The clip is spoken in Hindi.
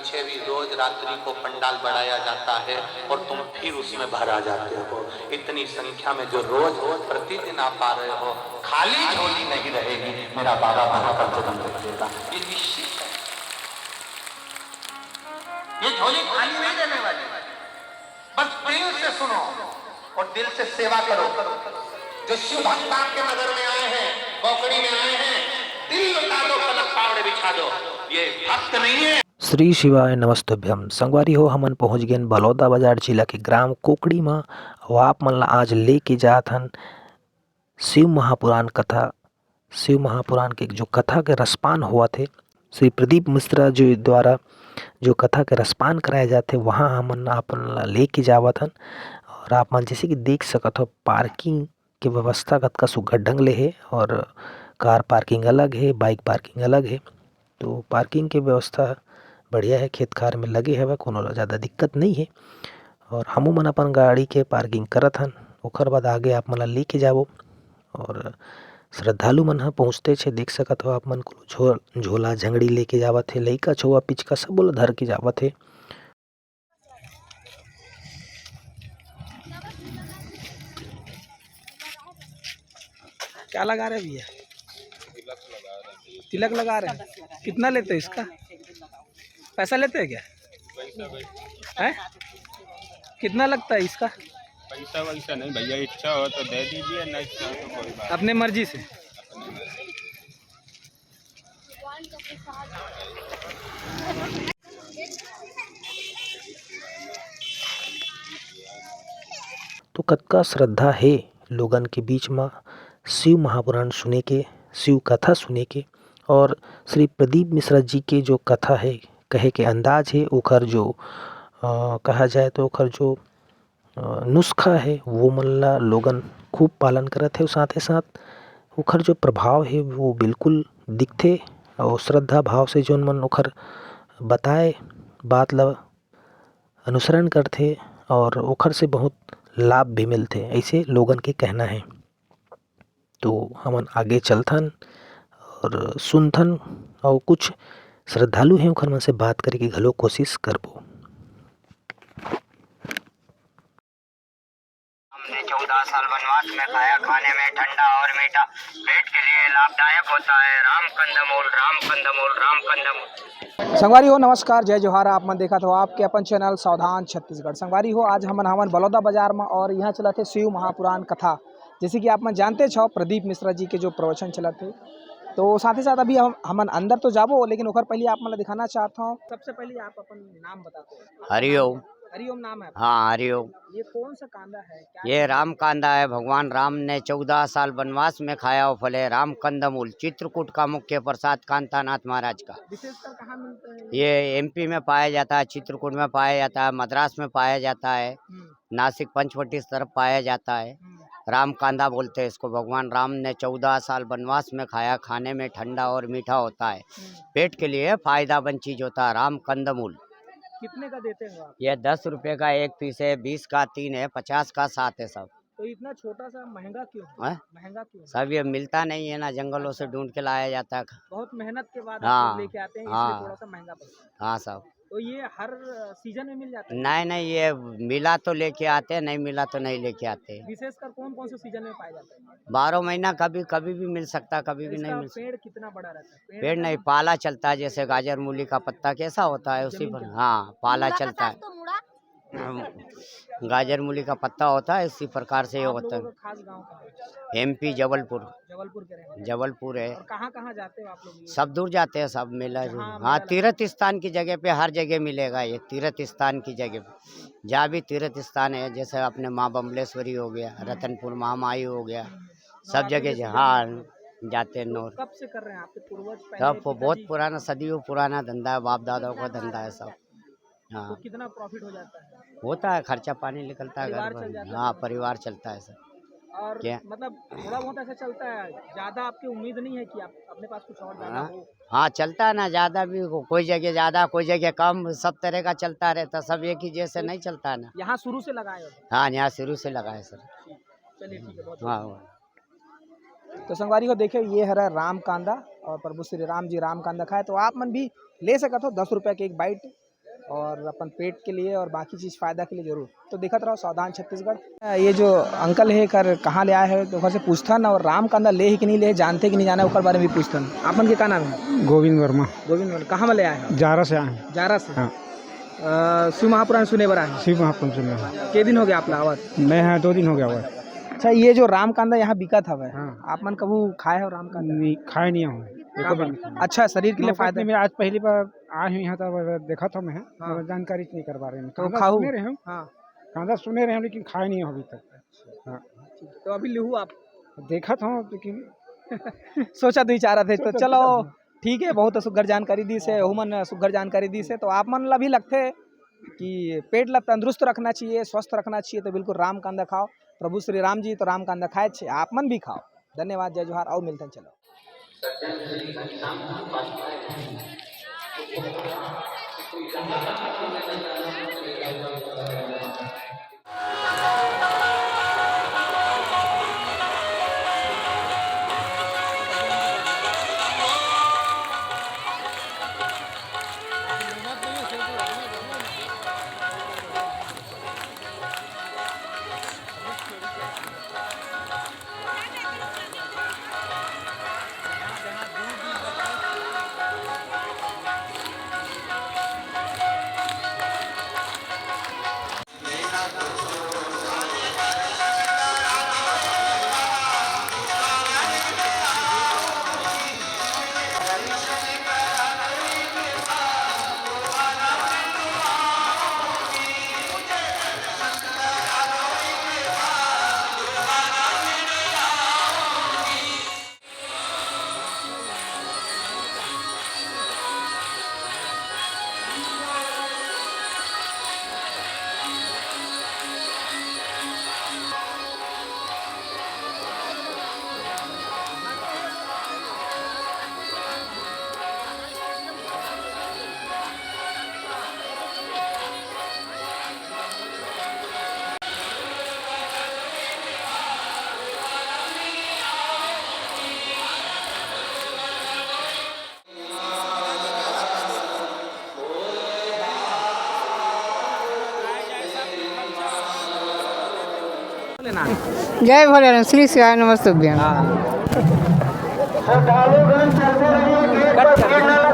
पीछे भी रोज रात्रि को पंडाल बढ़ाया जाता है और तुम फिर उसमें भरा जाते हो। इतनी संख्या में जो रोज प्रतिदिन आप आ रहे हो, खाली झोली नहीं रहेगी, मेरा बाबा वहां पर जन्म दे देगा, ये निश्चित है। ये झोली खाली नहीं देने वाली, बस प्रेम से सुनो और दिल से सेवा करो। जो शिव भक्त आपके नगर में आए हैं, कोकड़ी में आए हैं, दिल लुटा दो, पलक पावड़े बिछा दो, ये भक्त नहीं है। श्री शिवाय नमस्तभ्यम। संगवारी हो हमन पहुँच गए बलौदा बाजार जिला के ग्राम कोकड़ी में। और आप मन ला आज लेके जात हन शिव महापुराण कथा। शिव महापुराण के जो कथा के रसपान हुआ थे, श्री प्रदीप मिश्रा जी द्वारा जो कथा के रसपान कराए जाते, वहाँ हमन अपन ला लेके जावत हन। और आप मन जैसे कि देख सकत हो, पार्किंग के व्यवस्था कतका सुघ्घर ढंग ले है। और कार पार्किंग अलग है, बाइक पार्किंग अलग है। तो पार्किंग के व्यवस्था बढ़िया है, खेत खार में लगे हवे, कोनो ला ज़्यादा दिक्कत नहीं है। और हमू मन अपन गाड़ी के पार्किंग करत हन, ओकर बाद आगे आप मन ला लेके जाबो। और श्रद्धालु मन ह पहुँचते छे, देख सकत हो आप मन को झोला झंगड़ी लेके जावत है, लइका छुआ पिचका सब ला धर के जावत है। क्या लगा रहे भैया? तिलक लगा रहे हैं। कितना लेते हैं इसका? पैसा लेते हैं क्या? है? कितना लगता है इसका? पैसा वैसा नहीं भैया, इच्छा हो तो दे दीजिए, नहीं इच्छा हो तो कोई बात अपने मर्जी से। तो कतका श्रद्धा है लोगन के बीच में शिव महापुराण सुने के, शिव कथा सुने के। और श्री प्रदीप मिश्रा जी के जो कथा है, कहे के अंदाज है, ओकर जो कहा जाए तो ओकर जो नुस्खा है, वो मन ला लोगन खूब पालन करत है। साथ ही साथ ओकर जो प्रभाव है वो बिल्कुल दिखते। और श्रद्धा भाव से जोन मन ओकर बताए बात ला अनुसरण करते और ओकर से बहुत लाभ भी मिलते, ऐसे लोगन के कहना है। तो हमन आगे चलथन और सुनथन, और कुछ श्रद्धालु हैं ओखर मन से बात करे के घलो कोशिश करबो। हमने 14 साल वनवास में खाया, खाने में ठंडा और मीठा, पेट के लिए लाभदायक होता है। राम कंदमूल, राम कंदमूल, राम कंदमूल। संगवारी हो नमस्कार, जय जोहार। आप मन देखा तो आपके अपन चैनल सावधान छत्तीसगढ़। संगवारी हो आज हमन बलौदा बाजार में, और यहाँ चला थे शिव महापुराण कथा। जैसे कि आप मन जानते छो, प्रदीप मिश्रा जी के जो प्रवचन चला थे। तो साथ ही साथ अभी हमन अंदर तो जाबो, लेकिन ओकर पहले आप मन दिखाना चाहता हूँ। सबसे पहले आप अपन नाम बताते हो। हरिओम। हरिओम नाम है? हाँ हरिओम। ये कौन सा कांदा है? ये राम कांदा है। भगवान राम ने 14 साल वनवास में खाया वो फल है राम कंदमूल। चित्रकूट का मुख्य प्रसाद कांतानाथ महाराज का। विशेषकर कहाँ मिलता है ये एमपी में पाया जाता है, चित्रकूट में पाया जाता है, मद्रास में पाया जाता है, नासिक पंचवटी इस तरफ पाया जाता है। राम कांदा बोलते हैं इसको। भगवान राम ने 14 साल वनवास में खाया, खाने में ठंडा और मीठा होता है, पेट के लिए फायदामंद चीज होता है। राम कंदमूल। कितने का देते हैं आप? ये 10 रुपए का एक पीस है, 20 का 3 है, 50 का 7 है सब। तो इतना छोटा सा महंगा क्यों है? महंगा क्यों है? सब ये मिलता नहीं है ना, जंगलों से ढूंढ के लाया जाता है। बहुत मेहनत के बाद हाँ, आप लोग लेके आते हैं, इसलिए हाँ, थोड़ा सा महंगा पड़ता है। हाँ सब। तो ये हर सीजन में मिल जाता है? नहीं नहीं, ये मिला तो लेके आते हैं, नहीं मिला तो नहीं लेके आते। विशेषकर कौन कौन से सीजन में पाया जाता है? 12 महीना, कभी कभी भी मिल सकता, कभी भी नहीं मिल सकता। पेड़ कितना बड़ा रहता है? पेड़ नहीं, पाला चलता है। जैसे गाजर मूली का पत्ता कैसा होता है उसी पर, हाँ पाला चलता है। गाजर मूली का पत्ता होता है, इसी प्रकार से ये होता है। खास गांव का है? एमपी जबलपुर। जबलपुर के रहने? जबलपुर है। और कहाँ कहाँ जाते हो आप लोग? सब दूर जाते हैं, सब मेला जो। हाँ, तीर्थ स्थान की जगह पे हर जगह मिलेगा ये। तीर्थ स्थान की जगह पे जहाँ भी तीर्थ स्थान है, जैसे अपने माँ बम्बलेश्वरी हो गया, रतनपुर महामाई हो गया, सब जगह हाँ जाते हैं। नौर कब से कर रहे हैं आपके पूर्वज? सब बहुत पुराना, सदियों पुराना धंधा है, बाप दादाओं का धंधा है सब। हाँ। तो कितना प्रॉफिट हो जाता है? होता है, खर्चा पानी निकलता है घर पर। हाँ, परिवार चलता है सर। और क्या मतलब थोड़ा बहुत ऐसा चलता है, ज्यादा आपकी उम्मीद नहीं है कि आप अपने पास कुछ और ज्यादा हो? हाँ चलता है ना, ज्यादा भी कोई जगह ज्यादा, कोई जगह कम, सब तरह का चलता रहता। सब एक ही जैसे नहीं चलता है ना। यहाँ शुरू से लगाए हो? हाँ, यहाँ शुरू से लगाए सर। चलिए ठीक है, बहुत। हाँ। तो संगवारी को देखे, ये है राम कांदा, और प्रभु श्री राम जी राम कांदा खाए। तो आप मन भी ले सकते हो, 10 रुपए के एक बाइट। और अपन पेट के लिए और बाकी चीज़ फ़ायदा के लिए जरूर। तो देखत रहो सावधान छत्तीसगढ़। ये जो अंकल है कर कहाँ ले आए है तो घर से पूछथन और राम कांदा ले है कि नहीं ले, जानते कि नहीं जाना ओकर बारे में भी पूछथन। आपन के का नाम है? गोविंद वर्मा। गोविंद वर्मा कहाँ में ले आए हैं? जारा से आए हैं। जारा से। हाँ। शिव महापुराण सुने बर आए हैं। शिव महापुराण सुनने हैं। के दिन हो गया आप लावत? मैं यहाँ 2 दिन हो गया हुआ। अच्छा ये जो राम कांदा यहाँ बिकत हवे, हाँ। आप मन कबू खाए हो राम कांदा? नहीं खाए नहीं हूँ। अच्छा शरीर के लिए फायदा। मैं आज पहली बार आए हूँ यहाँ तक देखा था मैं। हाँ। जानकारी नहीं कर पा रहे हैं। तो खाओ। सुने रहे हूँ। हाँ। कांदा सुने रहे हैं लेकिन खाए नहीं हूँ अभी तक। हाँ। तो अभी लिहू आप? देखा था लेकिन सोचा दो चारा थे तो चलो ठीक है, बहुत सुघर जानकारी दी से हुमन सुघर जानकारी दी से। तो आप मन ला भी लगते कि पेट ला तंदुरुस्त रखना चाहिए, स्वस्थ रखना चाहिए तो बिल्कुल राम कांदा खाओ। प्रभु श्री राम जी तो राम कांदा खाए छे, आप मन भी खाओ। धन्यवाद, जय जोहार। और मिलते हैं चलो। जय भोलेनाथ श्री शिवाय नमस्तुभ्यं। कट कर।